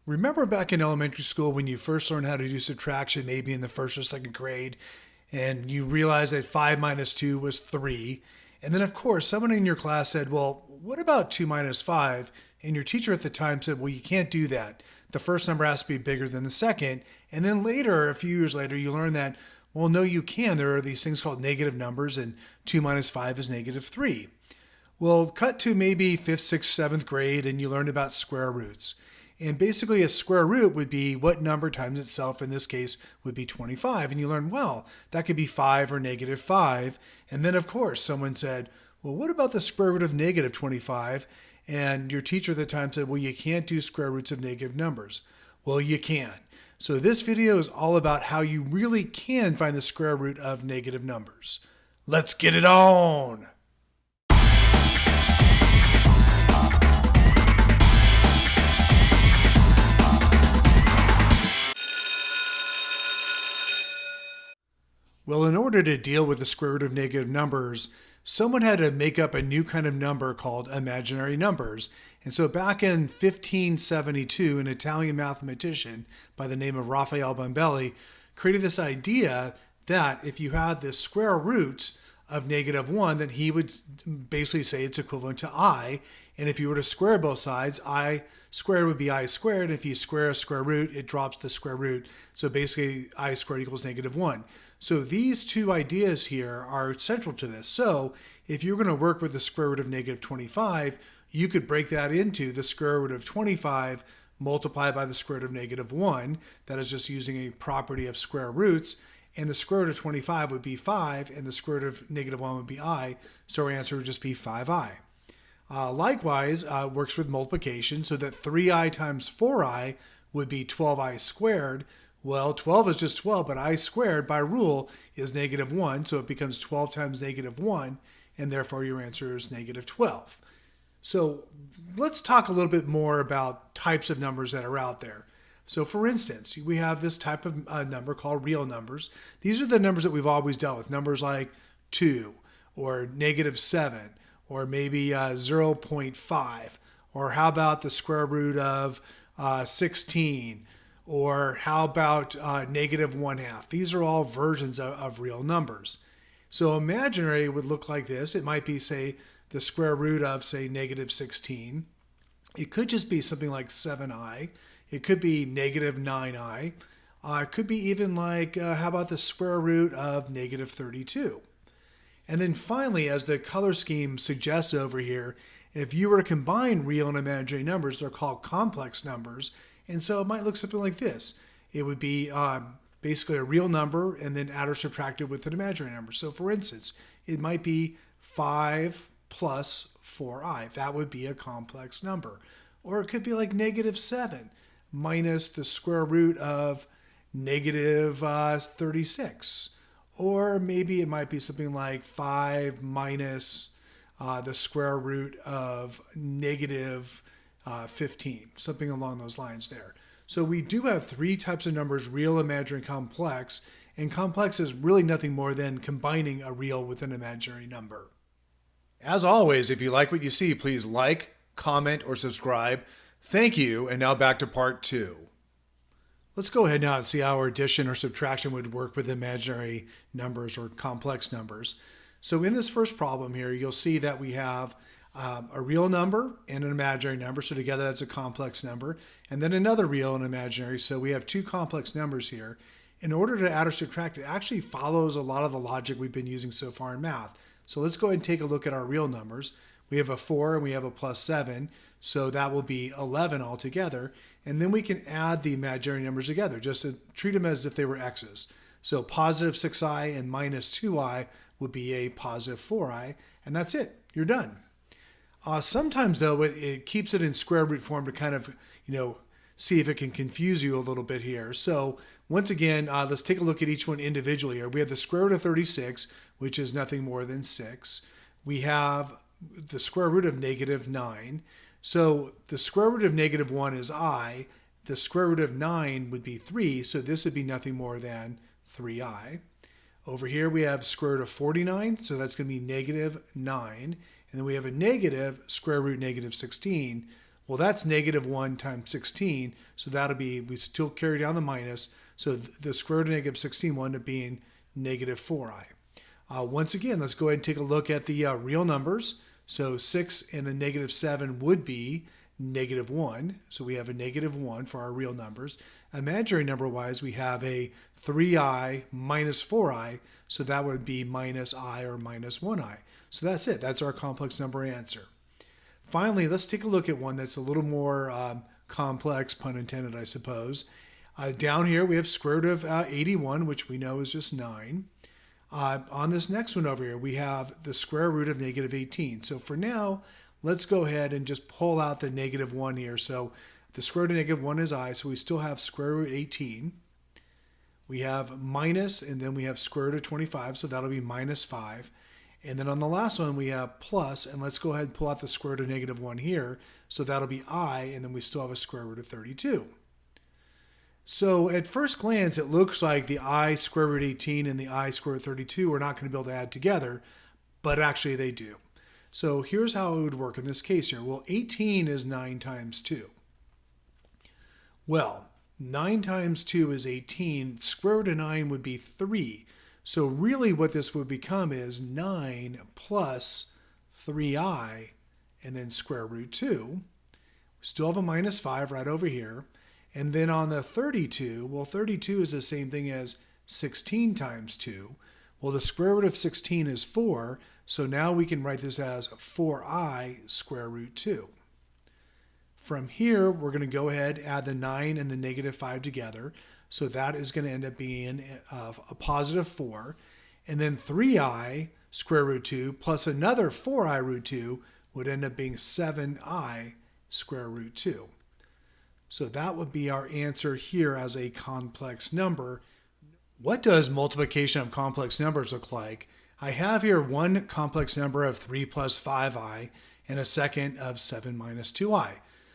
Remember back in elementary school when you first learned how to do subtraction, maybe in the first or second grade, and you realized that 5 minus 2 was 3. And then, of course, someone in your class said, well, what about 2 minus 5? And your teacher at the time said, well, you can't do that. The first number has to be bigger than the second. And then later, a few years later, you learn that, well, no, you can. There are these things called negative numbers, and 2 minus 5 is negative 3. Well, cut to maybe 5th, 6th, 7th grade, and you learned about square roots. And basically a square root would be what number times itself, in this case, would be 25. And you learn, well, that could be 5 or negative 5. And then, of course, someone said, well, what about the square root of negative 25? And your teacher at the time said, well, you can't do square roots of negative numbers. Well, you can. So this video is all about how you really can find the square root of negative numbers. Let's get it on! Well, in order to deal with the square root of negative numbers, someone had to make up a new kind of number called imaginary numbers. And so back in 1572, an Italian mathematician by the name of Raphael Bombelli created this idea that if you had the square root of negative 1, then he would basically say it's equivalent to I. And if you were to square both sides, I squared would be I squared. If you square a square root, it drops the square root. So basically, I squared equals negative 1. So these two ideas here are central to this. So if you're going to work with the square root of negative 25, you could break that into the square root of 25 multiplied by the square root of negative 1. That is just using a property of square roots. And the square root of 25 would be 5, and the square root of negative 1 would be I. So our answer would just be 5i. Likewise, works with multiplication, so that 3i times 4i would be 12i squared. Well, 12 is just 12, but I squared by rule is negative 1, so it becomes 12 times negative 1, and therefore your answer is negative 12. So let's talk a little bit more about types of numbers that are out there. So for instance, we have this type of number called real numbers. These are the numbers that we've always dealt with, numbers like 2 or negative 7 or maybe 0.5, or how about the square root of 16, or how about negative 1/2. These are all versions of real numbers. So imaginary would look like this. It might be, say, the square root of, say, negative 16. It could just be something like 7i. It could be negative 9i. It could be even like, how about the square root of negative 32? And then finally, as the color scheme suggests over here, if you were to combine real and imaginary numbers, they're called complex numbers. And so it might look something like this. It would be basically a real number and then add or subtracted with an imaginary number. So for instance, it might be 5 plus 4i. That would be a complex number. Or it could be like negative 7 minus the square root of negative 36. Or maybe it might be something like 5 minus the square root of negative 15, something along those lines there. So we do have three types of numbers: real, imaginary, complex. And complex is really nothing more than combining a real with an imaginary number. As always, if you like what you see, please like, comment, or subscribe. Thank you, and now back to part 2. Let's go ahead now and see how our addition or subtraction would work with imaginary numbers or complex numbers. So in this first problem here, you'll see that we have a real number and an imaginary number. So together that's a complex number. And then another real and imaginary. So we have two complex numbers here. In order to add or subtract, it actually follows a lot of the logic we've been using so far in math. So let's go ahead and take a look at our real numbers. We have a 4 and we have a plus 7. So that will be 11 altogether. And then we can add the imaginary numbers together, just to treat them as if they were x's. So positive 6i and minus 2i would be a positive 4i. And that's it. You're done. Sometimes, though, it keeps it in square root form to kind of, see if it can confuse you a little bit here. So once again, let's take a look at each one individually here. We have the square root of 36, which is nothing more than 6. We have the square root of negative 9. So the square root of negative 1 is I. The square root of 9 would be 3, so this would be nothing more than 3i. Over here we have square root of 49, so that's going to be negative 9. And then we have a negative square root negative 16, Well, that's negative 1 times 16, so that'll be, we still carry down the minus, so the square root of negative 16 will end up being negative 4i. Once again, let's go ahead and take a look at the real numbers. So 6 and a negative 7 would be negative 1. So we have a negative 1 for our real numbers. Imaginary number-wise, we have a 3i minus 4i, so that would be minus I or minus 1i. So that's it. That's our complex number answer. Finally, let's take a look at one that's a little more complex, pun intended, I suppose. Down here, we have square root of 81, which we know is just 9. On this next one over here, we have the square root of negative 18. So for now, let's go ahead and just pull out the negative 1 here. So the square root of negative 1 is I, so we still have square root 18. We have minus, and then we have square root of 25, so that'll be minus 5. And then on the last one, we have plus, and let's go ahead and pull out the square root of negative 1 here. So that'll be I, and then we still have a square root of 32. So at first glance, it looks like the I square root 18 and the I square root 32 are not going to be able to add together, but actually they do. So here's how it would work in this case here. Well, 18 is 9 times 2. Well, 9 times 2 is 18. Square root of 9 would be 3. So really what this would become is 9 plus 3i and then square root 2. We still have a minus 5 right over here. And then on the 32, well, 32 is the same thing as 16 times 2. Well, the square root of 16 is 4, so now we can write this as 4i square root 2. From here, we're going to go ahead, add the 9 and the negative 5 together. So that is going to end up being a positive 4. And then 3i square root 2 plus another 4i root 2 would end up being 7i square root 2. So that would be our answer here as a complex number. What does multiplication of complex numbers look like? I have here one complex number of 3 plus 5i and a second of 7 minus 2i.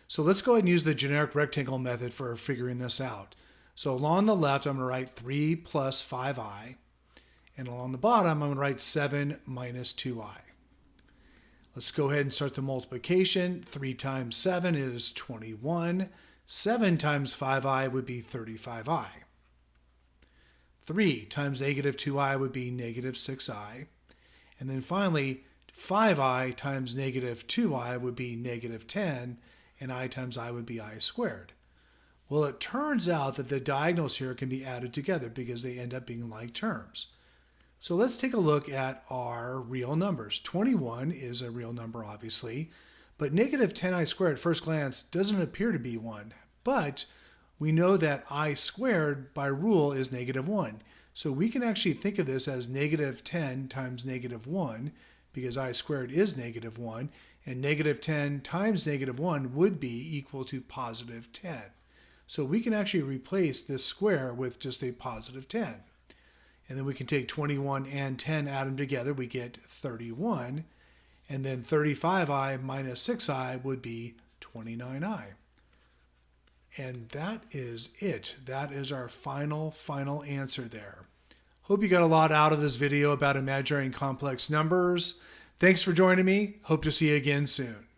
So let's go ahead and use the generic rectangle method for figuring this out. So along the left, I'm going to write 3 plus 5i. And along the bottom, I'm going to write 7 minus 2i. Let's go ahead and start the multiplication. 3 times 7 is 21. 7 times 5i would be 35i. 3 times negative 2i would be negative 6i. And then finally, 5i times negative 2i would be negative 10, and I times I would be I squared. Well, it turns out that the diagonals here can be added together because they end up being like terms. So let's take a look at our real numbers. 21 is a real number, obviously, but negative 10i squared at first glance doesn't appear to be 1. But we know that I squared by rule is negative 1. So we can actually think of this as negative 10 times negative 1 because I squared is negative 1. And negative 10 times negative 1 would be equal to positive 10. So we can actually replace this square with just a positive 10. And then we can take 21 and 10, add them together, we get 31. And then 35i minus 6i would be 29i. And that is it. That is our final answer there. Hope you got a lot out of this video about imaginary and complex numbers. Thanks for joining me. Hope to see you again soon.